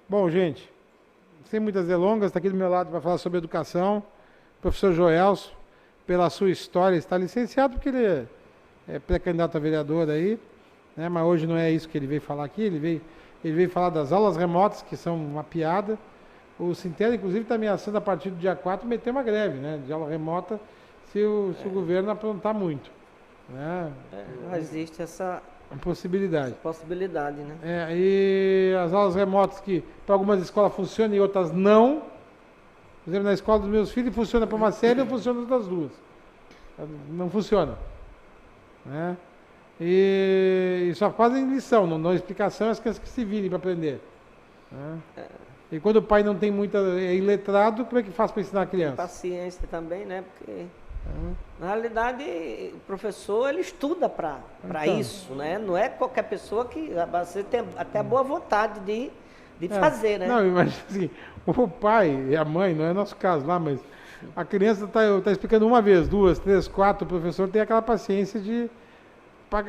Bom, gente, sem muitas delongas, está aqui do meu lado para falar sobre educação, professor Joelso, pela sua história, está licenciado porque ele é pré-candidato a vereador aí, né? Mas hoje não é isso que ele veio falar aqui, ele veio falar das aulas remotas, que são uma piada. O Sintela, inclusive, está ameaçando a partir do dia 4 meter uma greve, né, de aula remota, se o governo aprontar muito, né? Existe essa Possibilidade. possibilidade, né? E as aulas remotas que para algumas escolas funcionam e outras não. Por exemplo, na escola dos meus filhos funciona para uma série e não funciona para as duas. Não funciona. Né? E só fazem lição, não dão explicação, as crianças que se virem para aprender. Né? E quando o pai não tem muita iletrado, como é que faz para ensinar a criança? Paciência também, né? Porque na realidade o professor ele estuda para Então. isso, né? Não é qualquer pessoa que você tem até a boa vontade de fazer, né? Não, imagina assim, o pai e a mãe, não é nosso caso lá, mas a criança está explicando uma vez, duas, três, quatro, o professor tem aquela paciência de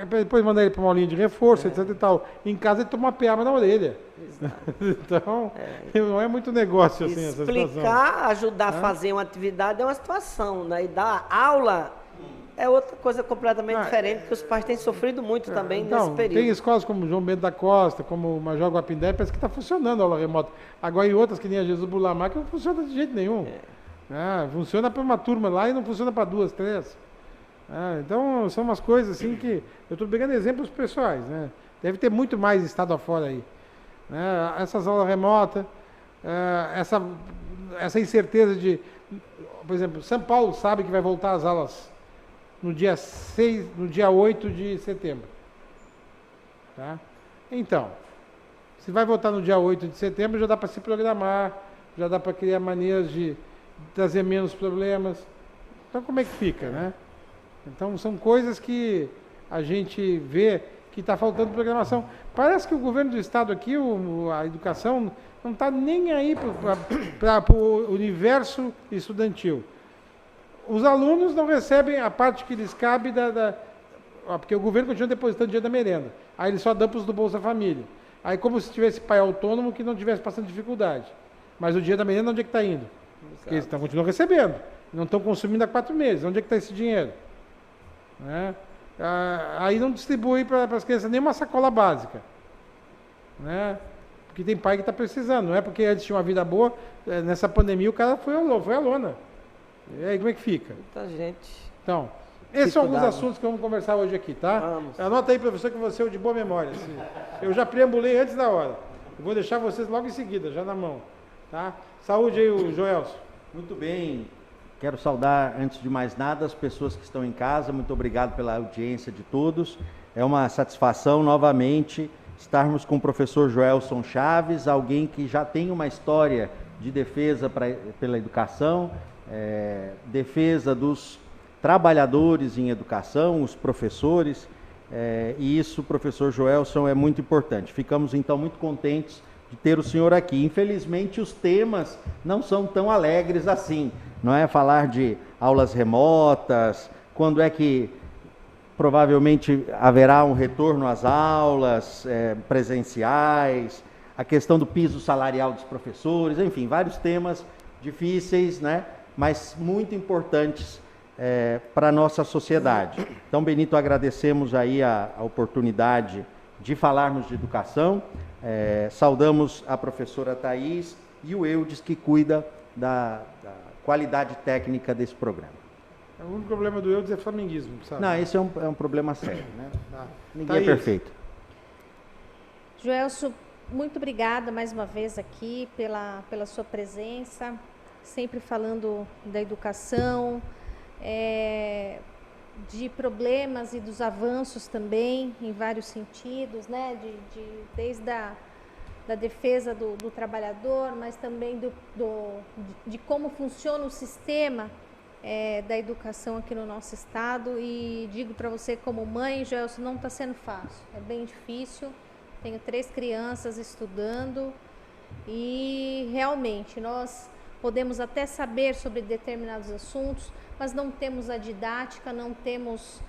depois mandar ele para uma aulinha de reforço, etc e tal. Em casa ele toma uma piaba na orelha. Exato. Então, não é muito negócio assim essa situação. Explicar, ajudar a fazer uma atividade é uma situação, né? E dar aula é outra coisa completamente diferente, que os pais têm sofrido muito também nesse Então, período. tem escolas como João Bento da Costa, como o Major Guapindé, parece que está funcionando a aula remota. Agora em outras, que nem a Jesus Bulamar, que não funciona de jeito nenhum. Funciona para uma turma lá e não funciona para duas, três. Então, são umas coisas assim que eu estou pegando exemplos pessoais, né? Deve ter muito mais estado afora aí. Né? Essas aulas remotas, essa incerteza de... Por exemplo, São Paulo sabe que vai voltar às aulas no dia 8 de setembro. Tá? Então, se vai voltar no dia 8 de setembro, já dá para se programar, já dá para criar maneiras de trazer menos problemas. Então, como é que fica, né? Então, são coisas que a gente vê que está faltando programação. Parece que o governo do estado aqui, a educação, não está nem aí para o universo estudantil. Os alunos não recebem a parte que lhes cabe porque o governo continua depositando dinheiro da merenda. Aí eles só dão para os do Bolsa Família. Aí como se tivesse pai autônomo que não tivesse passando dificuldade. Mas o dinheiro da merenda onde é que está indo? Porque eles continuam recebendo. Não estão consumindo há 4 meses. Onde é que está esse dinheiro? Né? Aí não distribui para as crianças nem uma sacola básica. Né? Porque tem pai que está precisando. Não é porque antes tinha uma vida boa, nessa pandemia o cara foi à lona. E aí como é que fica? Muita gente. Então, esses são alguns assuntos que vamos conversar hoje aqui, tá? Vamos. Anota aí, professor, que você é de boa memória. Assim. Eu já preambulei antes da hora. Eu vou deixar vocês logo em seguida, já na mão. Tá? Saúde aí, o Joelso. Muito bem. Quero saudar, antes de mais nada, as pessoas que estão em casa. Muito obrigado pela audiência de todos. É uma satisfação, novamente, estarmos com o professor Joelson Chaves, alguém que já tem uma história de defesa pela educação, defesa dos trabalhadores em educação, os professores, e isso, professor Joelson, é muito importante. Ficamos, então, muito contentes de ter o senhor aqui. Infelizmente, os temas não são tão alegres assim, não é? Falar de aulas remotas, quando é que provavelmente haverá um retorno às aulas presenciais, a questão do piso salarial dos professores, enfim, vários temas difíceis, né? Mas muito importantes para a nossa sociedade. Então, Benito, agradecemos aí a oportunidade de falarmos de educação. Saudamos a professora Thaís e o Eudes, que cuida da qualidade técnica desse programa. O único problema do Eudes é flamenguismo, sabe? Não, esse é um problema sério, né? Ninguém Thaís. é perfeito. Joelso, muito obrigada mais uma vez aqui pela sua presença, sempre falando da educação, de problemas e dos avanços também, em vários sentidos, né? Desde da defesa do trabalhador, mas também de como funciona o sistema da educação aqui no nosso estado. E digo para você, como mãe, Joelso, não está sendo fácil, é bem difícil. Tenho 3 crianças estudando e realmente nós podemos até saber sobre determinados assuntos, mas não temos a didática, não temos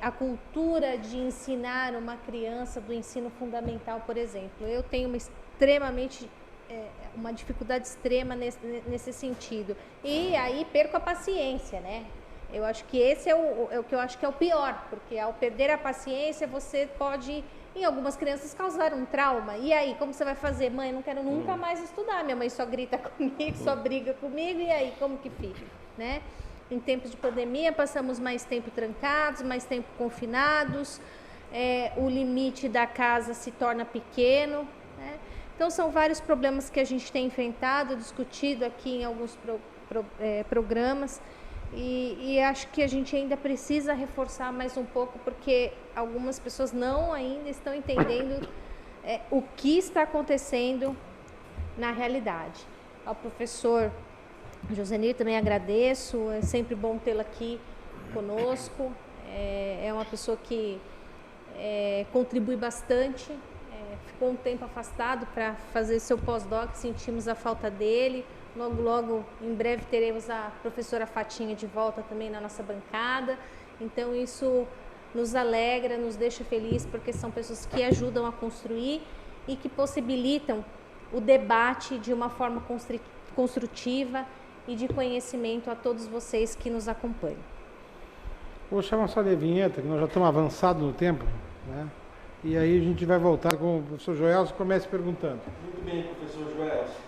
a cultura de ensinar uma criança do ensino fundamental, por exemplo. Eu tenho extremamente uma dificuldade extrema nesse sentido. E aí perco a paciência, né? Eu acho que esse é o que eu acho que é o pior, porque ao perder a paciência você pode, em algumas crianças, causar um trauma. E aí, como você vai fazer? Mãe, eu não quero nunca mais estudar, minha mãe só grita comigo, só briga comigo, e aí, como que fica, né? Em tempos de pandemia, passamos mais tempo trancados, mais tempo confinados, o limite da casa se torna pequeno, né? Então, são vários problemas que a gente tem enfrentado, discutido aqui em alguns programas, e acho que a gente ainda precisa reforçar mais um pouco, porque algumas pessoas ainda estão entendendo o que está acontecendo na realidade. Ao professor Josenir também agradeço, é sempre bom tê-lo aqui conosco, é uma pessoa que contribui bastante, ficou um tempo afastado para fazer seu pós-doc, sentimos a falta dele. Logo, logo, em breve, teremos a professora Fatinha de volta também na nossa bancada. Então, isso nos alegra, nos deixa feliz, porque são pessoas que ajudam a construir e que possibilitam o debate de uma forma construtiva e de conhecimento a todos vocês que nos acompanham. Vou chamar só de vinheta, que nós já estamos avançados no tempo, né? E aí a gente vai voltar com o professor Joelson, comece perguntando. Muito bem, professor Joelson.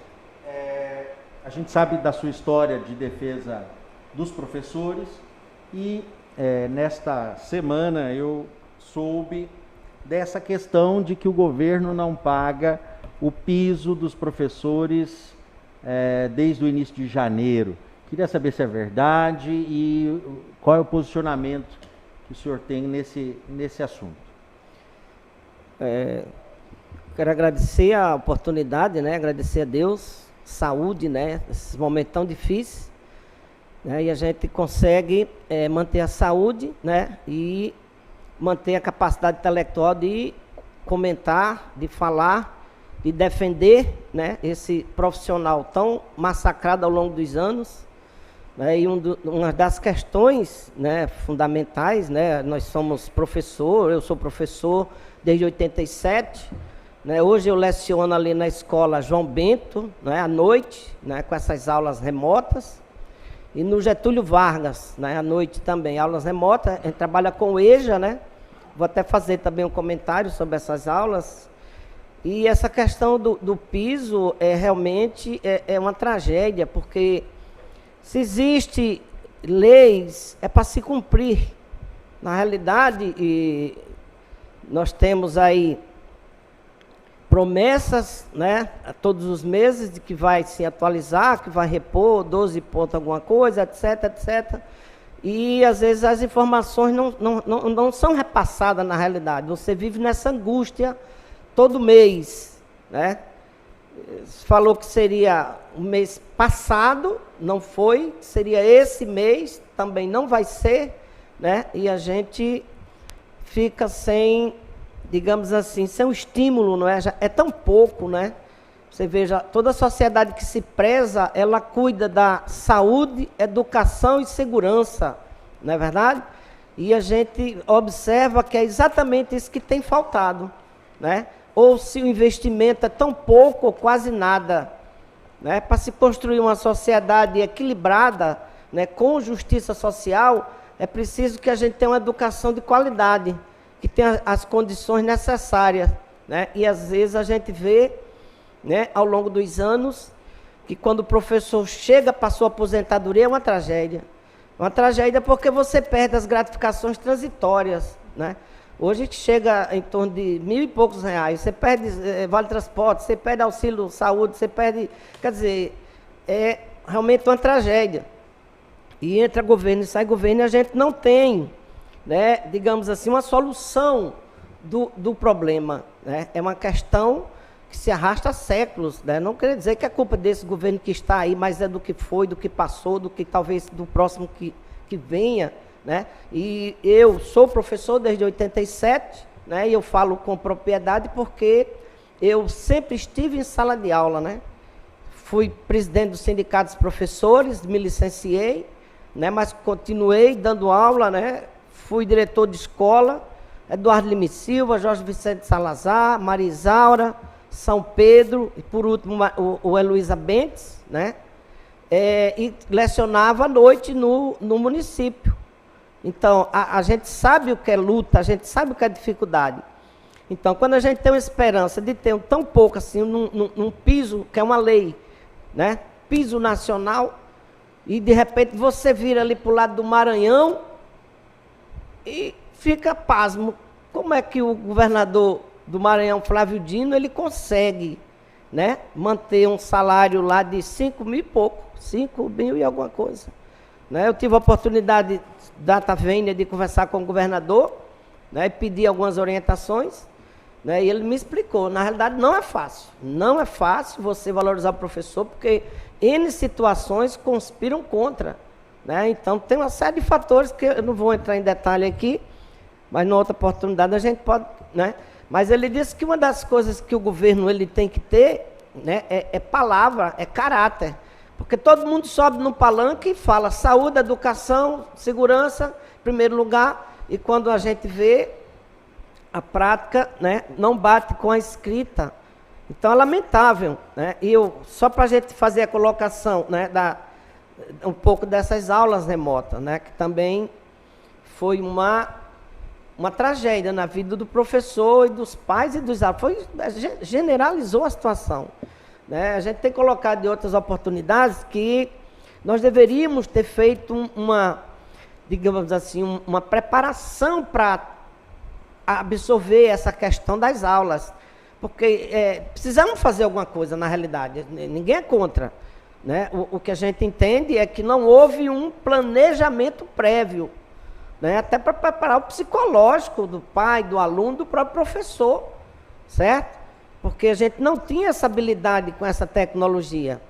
A gente sabe da sua história de defesa dos professores e nesta semana eu soube dessa questão de que o governo não paga o piso dos professores desde o início de janeiro. Queria saber se é verdade e qual é o posicionamento que o senhor tem nesse assunto. Quero agradecer a oportunidade, né? Agradecer a Deus, saúde, né? Nesses momentos tão difíceis, né? E a gente consegue manter a saúde, né? E manter a capacidade intelectual de comentar, de falar, de defender, né? Esse profissional tão massacrado ao longo dos anos, né? E uma das questões, né, fundamentais, né? Nós somos professor, eu sou professor desde 87, né? Hoje eu leciono ali na escola João Bento, né, à noite, né, com essas aulas remotas, e no Getúlio Vargas, né, à noite também, aulas remotas. A gente trabalha com o EJA, né? Vou até fazer também um comentário sobre essas aulas. E essa questão do piso realmente é uma tragédia, porque se existe leis, é para se cumprir. Na realidade, nós temos aí promessas, né, a todos os meses, de que vai se atualizar, que vai repor 12 pontos alguma coisa, etc, etc. E às vezes as informações não são repassadas na realidade. Você vive nessa angústia todo mês, né? Falou que seria o mês passado, não foi, seria esse mês, também não vai ser, né? E a gente fica sem, digamos assim, sem um estímulo, não é? É tão pouco, né? Você veja, toda a sociedade que se preza, ela cuida da saúde, educação e segurança, não é verdade? E a gente observa que é exatamente isso que tem faltado, né? Ou se o investimento é tão pouco ou quase nada, né? Para se construir uma sociedade equilibrada, né, com justiça social, é preciso que a gente tenha uma educação de qualidade, que tenha as condições necessárias, né? E às vezes a gente vê, né, ao longo dos anos, que quando o professor chega para a sua aposentadoria é uma tragédia. Uma tragédia porque você perde as gratificações transitórias, né? Hoje a gente chega em torno de R$1.000 e poucos, você perde vale transporte, você perde auxílio saúde, você perde, quer dizer, é realmente uma tragédia. E entra governo e sai governo e a gente não tem, né, digamos assim, uma solução do problema, né? É uma questão que se arrasta há séculos, né? Não quer dizer que é culpa desse governo que está aí, mas é do que foi, do que passou, do que talvez do próximo que venha, né? E eu sou professor desde 87, né? E eu falo com propriedade porque eu sempre estive em sala de aula, né? Fui presidente do sindicato dos professores, me licenciei, né? Mas continuei dando aula, né? Fui diretor de escola, Eduardo Lima Silva, Jorge Vicente Salazar, Marisaura, São Pedro, e por último o Heloísa Bentes, né? E lecionava à noite no município. Então, a gente sabe o que é luta, a gente sabe o que é dificuldade. Então, quando a gente tem uma esperança de ter tão pouco assim, num piso, que é uma lei, né? Piso nacional, e de repente você vira ali para o lado do Maranhão e fica pasmo. Como é que o governador do Maranhão, Flávio Dino, ele consegue, né, manter um salário lá de 5 mil e pouco, 5 mil e alguma coisa? Né? Eu tive a oportunidade, data vênia, de conversar com o governador, né, e pedir algumas orientações, né, e ele me explicou. Na realidade, não é fácil. Não é fácil você valorizar o professor, porque N situações conspiram contra. Né? Então, tem uma série de fatores que eu não vou entrar em detalhe aqui, mas na outra oportunidade a gente pode... Né? Mas ele disse que uma das coisas que o governo ele tem que ter, né, é palavra, é caráter. Porque todo mundo sobe no palanque e fala saúde, educação, segurança, em primeiro lugar, e quando a gente vê, a prática, né, não bate com a escrita. Então é lamentável. Né? E só para a gente fazer a colocação, né, um pouco dessas aulas remotas, né, que também foi uma tragédia na vida do professor e dos pais e dos alunos. Generalizou a situação. Né? A gente tem colocado de outras oportunidades que nós deveríamos ter feito digamos assim, uma preparação para absorver essa questão das aulas. Porque precisamos fazer alguma coisa na realidade, ninguém é contra. Né? O que a gente entende é que não houve um planejamento prévio, né? Até para preparar o psicológico do pai, do aluno, do próprio professor, certo? Porque a gente não tinha essa habilidade com essa tecnologia.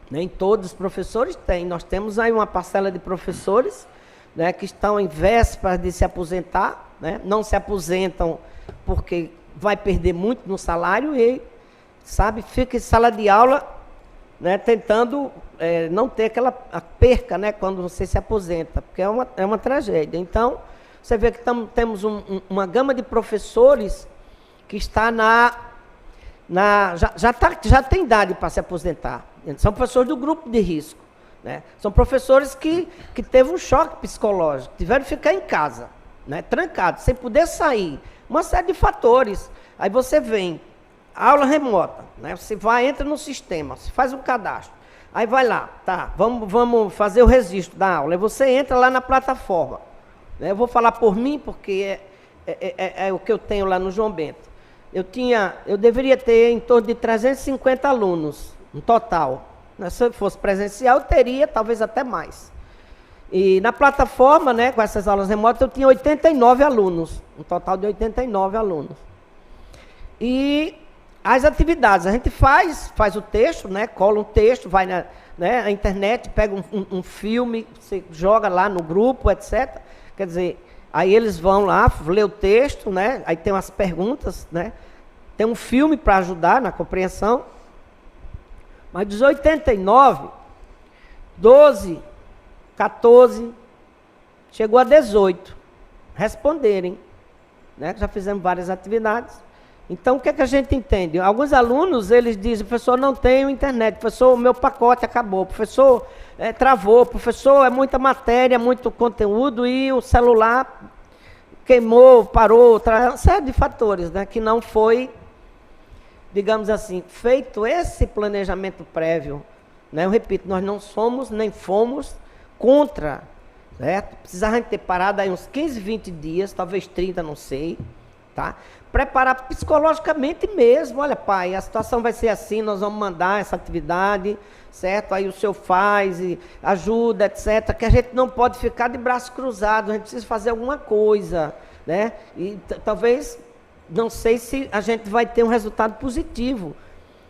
Nem todos os professores têm. Nós temos aí uma parcela de professores, né, que estão em vésperas de se aposentar, né? Não se aposentam porque vai perder muito no salário e, sabe, fica em sala de aula, né, tentando não ter aquela perca, né, quando você se aposenta, porque é uma tragédia. Então, você vê que temos uma gama de professores que está já tem idade para se aposentar. São professores do grupo de risco. Né? São professores que teve um choque psicológico, tiveram que ficar em casa, né, trancados, sem poder sair. Uma série de fatores. Aí você vem, aula remota, né? Você entra no sistema, você faz um cadastro. Aí vai lá, tá, vamos fazer o registro da aula. Aí você entra lá na plataforma. Né? Eu vou falar por mim, porque é o que eu tenho lá no João Bento. Eu deveria ter em torno de 350 alunos, no total. Se eu fosse presencial, eu teria talvez até mais. E na plataforma, né, com essas aulas remotas, eu tinha 89 alunos, um total de 89 alunos. E as atividades, a gente faz o texto, né, cola um texto, vai na internet, pega um filme, você joga lá no grupo, etc. Quer dizer, aí eles vão lá, ler o texto, né, aí tem umas perguntas, né, tem um filme para ajudar na compreensão. Mas dos 89, 12, 14, chegou a 18 responderem. Né? Já fizemos várias atividades. Então, o que é que a gente entende? Alguns alunos, eles dizem, professor, não tenho internet, professor, o meu pacote acabou, professor, travou, professor, é muita matéria, muito conteúdo e o celular queimou, parou, uma série de fatores, né, que não foi, digamos assim, feito esse planejamento prévio. Né? Eu repito, nós não somos nem fomos contra, certo? Precisava ter parado aí uns 15, 20 dias, talvez 30, não sei, tá? Preparar psicologicamente mesmo. Olha, pai, a situação vai ser assim, nós vamos mandar essa atividade, certo? Aí o senhor faz e ajuda, etc. Que a gente não pode ficar de braço cruzado, a gente precisa fazer alguma coisa, né? E talvez, não sei se a gente vai ter um resultado positivo,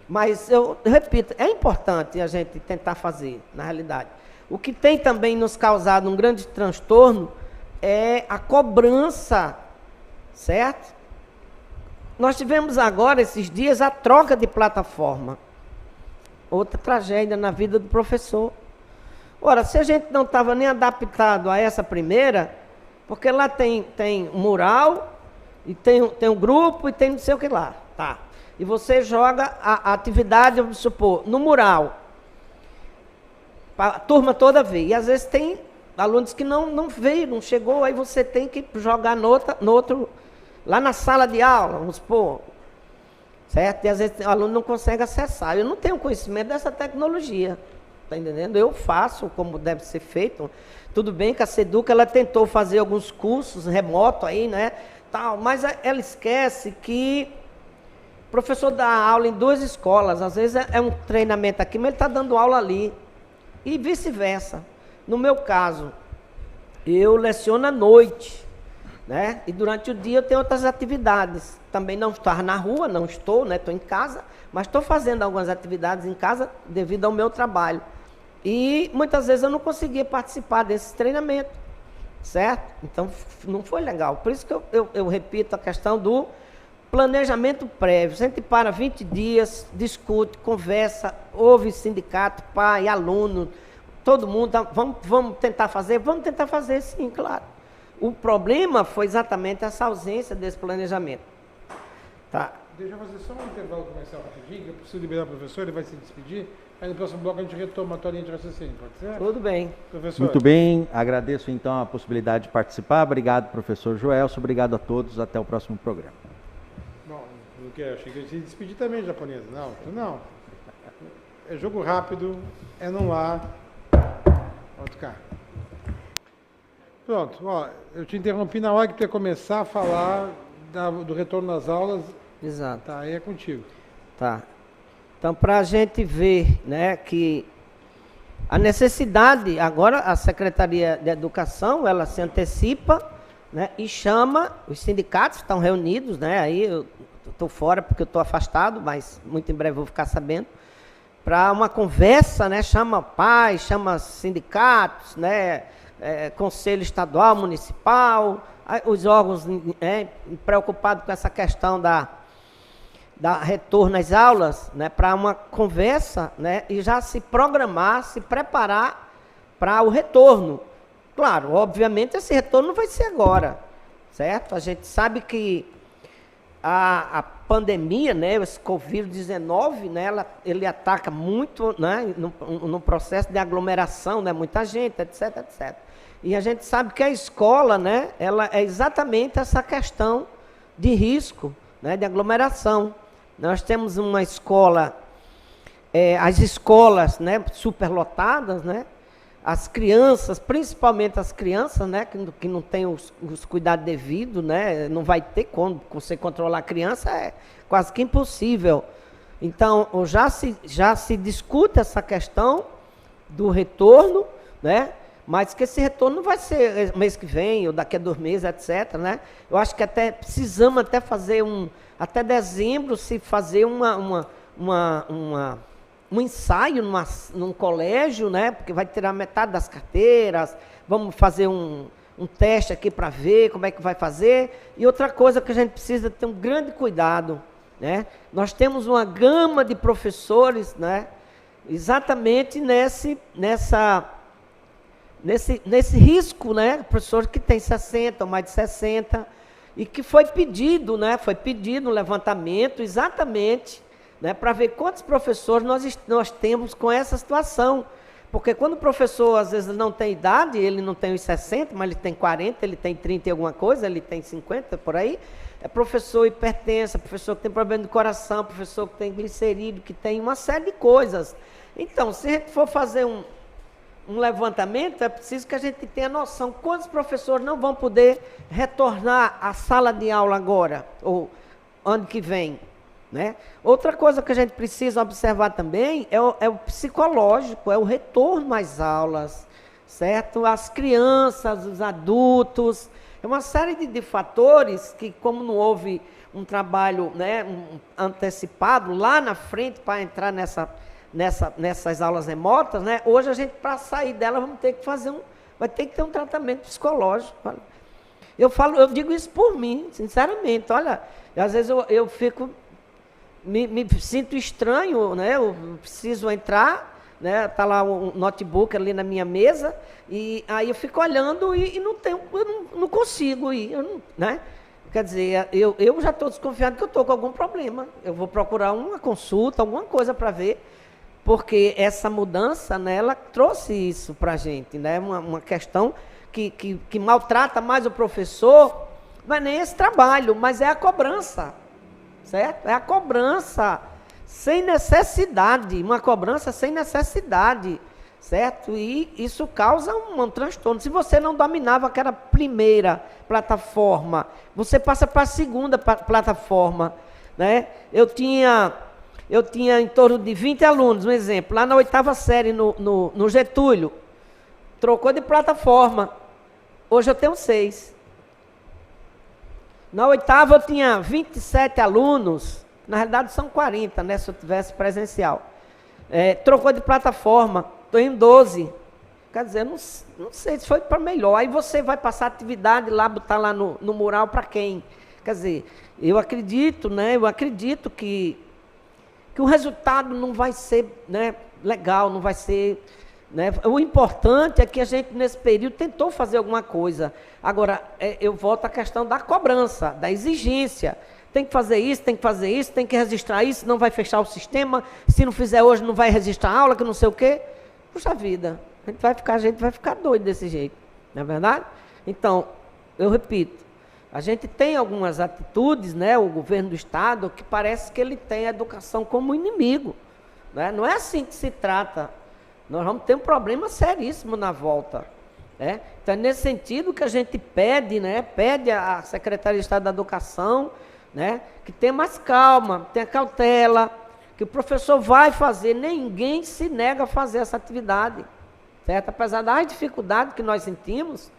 mas eu repito, é importante a gente tentar fazer, na realidade. O que tem também nos causado um grande transtorno é a cobrança, certo? Nós tivemos agora, esses dias, a troca de plataforma. Outra tragédia na vida do professor. Ora, se a gente não estava nem adaptado a essa primeira, porque lá tem um mural, e tem um grupo, e tem não sei o que lá. Tá. e você joga a atividade, vamos supor, no mural, para a turma toda ver. E às vezes tem alunos que não veio, não chegou, aí você tem que jogar no outro, lá na sala de aula, vamos supor, certo? E às vezes o aluno não consegue acessar. Eu não tenho conhecimento dessa tecnologia, tá entendendo? Eu faço como deve ser feito. Tudo bem que a Seduca, ela tentou fazer alguns cursos remotos aí, né? Tal, mas ela esquece que o professor dá aula em 2 escolas, às vezes é um treinamento aqui, mas ele está dando aula ali. E vice-versa. No meu caso, eu leciono à noite, né? E durante o dia eu tenho outras atividades. Também não estou na rua, não estou, né? Estou em casa, mas estou fazendo algumas atividades em casa devido ao meu trabalho. E muitas vezes eu não conseguia participar desse treinamento, certo? Então não foi legal. Por isso que eu repito a questão do planejamento prévio. A gente para 20 dias, discute, conversa, ouve sindicato, pai, aluno, todo mundo, vamos tentar fazer? Vamos tentar fazer, sim, claro. O problema foi exatamente essa ausência desse planejamento. Tá. Deixa eu fazer só um intervalo comercial rapidinho, que eu preciso liberar o professor, ele vai se despedir. Aí no próximo bloco a gente retoma a tua linha de raciocínio, pode ser? Tudo bem. Professor. Muito bem, agradeço então a possibilidade de participar. Obrigado, professor Joelson. Obrigado a todos. Até o próximo programa. Bom, o que? Achei que a gente se despedir também, japonesa. Não, não. É jogo rápido, é não lá. Pode cá. Pronto, ó, eu te interrompi na hora que tu ia começar a falar do retorno das aulas. Exato. Tá, aí é contigo. Tá. Então, para a gente ver, né, que a necessidade, agora a Secretaria de Educação, ela se antecipa, né, e chama, os sindicatos estão reunidos, né, aí eu estou fora porque eu estou afastado, mas muito em breve vou ficar sabendo, para uma conversa, né, chama pais, chama sindicatos, né, conselho estadual, municipal, os órgãos preocupados com essa questão da retorno às aulas, né, para uma conversa, né, e já se programar, se preparar para o retorno. Claro, obviamente esse retorno não vai ser agora, certo? A gente sabe que a pandemia, né, esse Covid-19, né, ele ataca muito, né, no processo de aglomeração, né, muita gente, etc, etc. E a gente sabe que a escola, né, ela é exatamente essa questão de risco, né, de aglomeração. Nós temos uma escola, as escolas, né, superlotadas, né, as crianças, principalmente as crianças, né, que não têm os cuidados devidos, né, não vai ter como você controlar a criança, é quase que impossível. Então, já se discute essa questão do retorno, né, mas que esse retorno não vai ser mês que vem ou daqui a 2 meses, etc, né? Eu acho que até precisamos até fazer até dezembro, se fazer um ensaio num colégio, né? Porque vai tirar metade das carteiras, vamos fazer um teste aqui para ver como é que vai fazer. E outra coisa que a gente precisa ter um grande cuidado, né? Nós temos uma gama de professores, né? Exatamente nesse risco, né? Professores que tem 60 ou mais de 60, e que foi pedido, né? Foi pedido um levantamento exatamente, né? Para ver quantos professores nós temos com essa situação. Porque quando o professor, às vezes, não tem idade, ele não tem os 60, mas ele tem 40, ele tem 30 e alguma coisa, ele tem 50, por aí, é professor hipertenso, professor que tem problema de coração, professor que tem glicerídeo, que tem uma série de coisas. Então, se a gente for fazer um levantamento, é preciso que a gente tenha noção quantos professores não vão poder retornar à sala de aula agora, ou ano que vem, né? Outra coisa que a gente precisa observar também é o psicológico, é o retorno às aulas, certo? As crianças, os adultos, é uma série de fatores que, como não houve um trabalho, né, antecipado lá na frente para entrar nessas aulas remotas, né? Hoje a gente, para sair dela, vai ter que ter um tratamento psicológico. Olha. Eu digo isso por mim, sinceramente. Olha, às vezes eu fico, me sinto estranho, né? Eu preciso entrar, né? Tá lá um notebook ali na minha mesa, e aí eu fico olhando e não tenho, eu não consigo ir, né? Quer dizer, eu já estou desconfiado que eu estou com algum problema. Eu vou procurar uma consulta, alguma coisa para ver, porque essa mudança, né, ela trouxe isso para a gente, né? Uma questão que maltrata mais o professor, não é nem esse trabalho, mas é a cobrança, certo? É a cobrança sem necessidade, uma cobrança sem necessidade, certo? E isso causa um transtorno. Se você não dominava aquela primeira plataforma, você passa para a segunda plataforma, né? Eu tinha em torno de 20 alunos, um exemplo, lá na 8ª série no Getúlio, trocou de plataforma, hoje eu tenho 6. Na 8ª eu tinha 27 alunos, na realidade são 40, né, se eu tivesse presencial. Trocou de plataforma, estou em 12. Quer dizer, não sei se foi para melhor. Aí você vai passar atividade lá, botar lá no mural para quem? Quer dizer, eu acredito, né, que o resultado não vai ser, né, legal, não vai ser... Né? O importante é que a gente, nesse período, tentou fazer alguma coisa. Agora, eu volto à questão da cobrança, da exigência. Tem que fazer isso, tem que fazer isso, tem que registrar isso, senão vai fechar o sistema. Se não fizer hoje, não vai registrar a aula, que não sei o quê. Puxa vida, a gente vai ficar doido desse jeito, não é verdade? Então, eu repito, a gente tem algumas atitudes, né, o governo do Estado, que parece que ele tem a educação como inimigo. Né? Não é assim que se trata. Nós vamos ter um problema seríssimo na volta. Né? Então, é nesse sentido que a gente pede, né, pede à Secretaria de Estado da Educação, né, que tenha mais calma, tenha cautela, que o professor vai fazer, ninguém se nega a fazer essa atividade. Certo? Apesar das dificuldades que nós sentimos,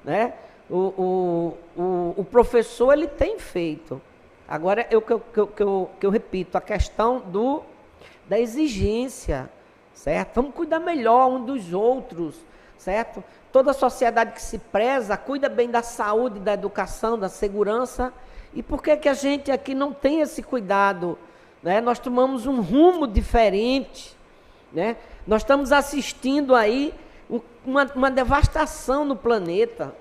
né, o professor ele tem feito. Agora, eu repito, a questão da exigência, certo? Vamos cuidar melhor um dos outros, certo? Toda a sociedade que se preza, cuida bem da saúde, da educação, da segurança. E por que a gente aqui não tem esse cuidado? Né? Nós tomamos um rumo diferente, né? Nós estamos assistindo aí uma devastação no planeta.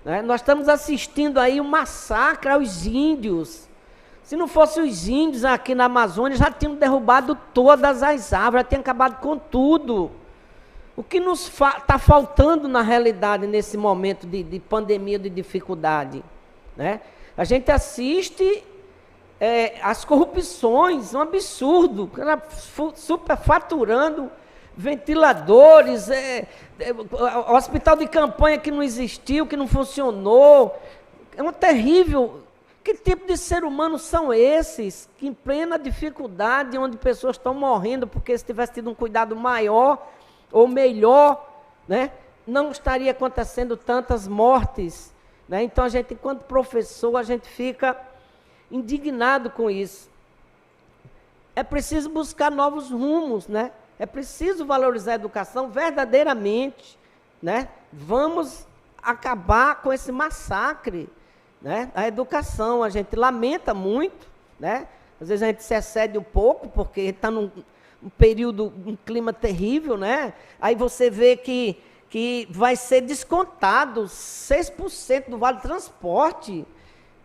Né? Nós estamos assistindo aí um massacre aos índios. Se não fossem os índios aqui na Amazônia, já tinham derrubado todas as árvores, já tinham acabado com tudo. O que nos está faltando na realidade nesse momento de pandemia, de dificuldade? Né? A gente assiste as corrupções, um absurdo, superfaturando ventiladores, hospital de campanha que não existiu, que não funcionou. É uma terrível... Que tipo de ser humano são esses que em plena dificuldade, onde pessoas estão morrendo porque se tivesse tido um cuidado maior ou melhor, né, não estaria acontecendo tantas mortes. Né? Então, a gente, enquanto professor, a gente fica indignado com isso. É preciso buscar novos rumos, né? É preciso valorizar a educação verdadeiramente. Né? Vamos acabar com esse massacre. Né? A educação, a gente lamenta muito, né? Às vezes a gente se excede um pouco, porque está num período, um clima terrível, né? Aí você vê que vai ser descontado 6% do vale transporte.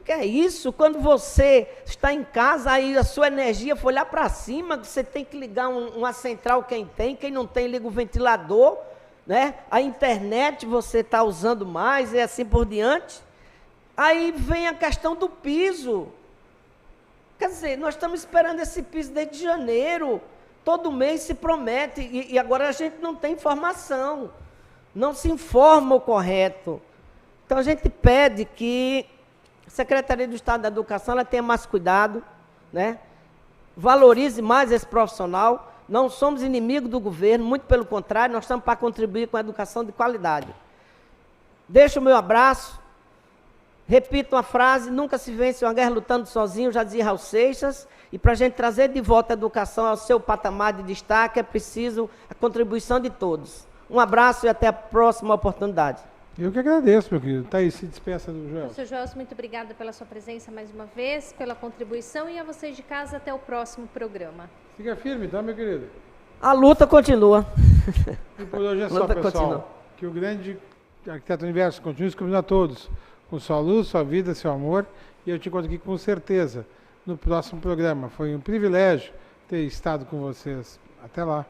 Que é isso? Quando você está em casa, aí a sua energia foi lá para cima, você tem que ligar uma central, quem não tem, liga o ventilador, né? A internet você está usando mais e assim por diante. Aí vem a questão do piso. Quer dizer, nós estamos esperando esse piso desde janeiro. Todo mês se promete e agora a gente não tem informação. Não se informa o correto. Então a gente pede que a Secretaria do Estado da Educação ela tenha mais cuidado, né? Valorize mais esse profissional. Não somos inimigos do governo, muito pelo contrário, nós estamos para contribuir com a educação de qualidade. Deixo o meu abraço. Repito uma frase, nunca se vence uma guerra lutando sozinho, já dizia Raul Seixas, e para a gente trazer de volta a educação ao seu patamar de destaque, é preciso a contribuição de todos. Um abraço e até a próxima oportunidade. Eu que agradeço, meu querido. Thaís, se despeça do Joelson. Professor Joelson, muito obrigada pela sua presença mais uma vez, pela contribuição, e a vocês de casa até o próximo programa. Fica firme, tá, meu querido? A luta continua. E por hoje é só, pessoal. Que o grande arquiteto universo continue escrevendo a todos, com sua luz, sua vida, seu amor E eu te encontro aqui com certeza no próximo programa. Foi um privilégio ter estado com vocês. Até lá.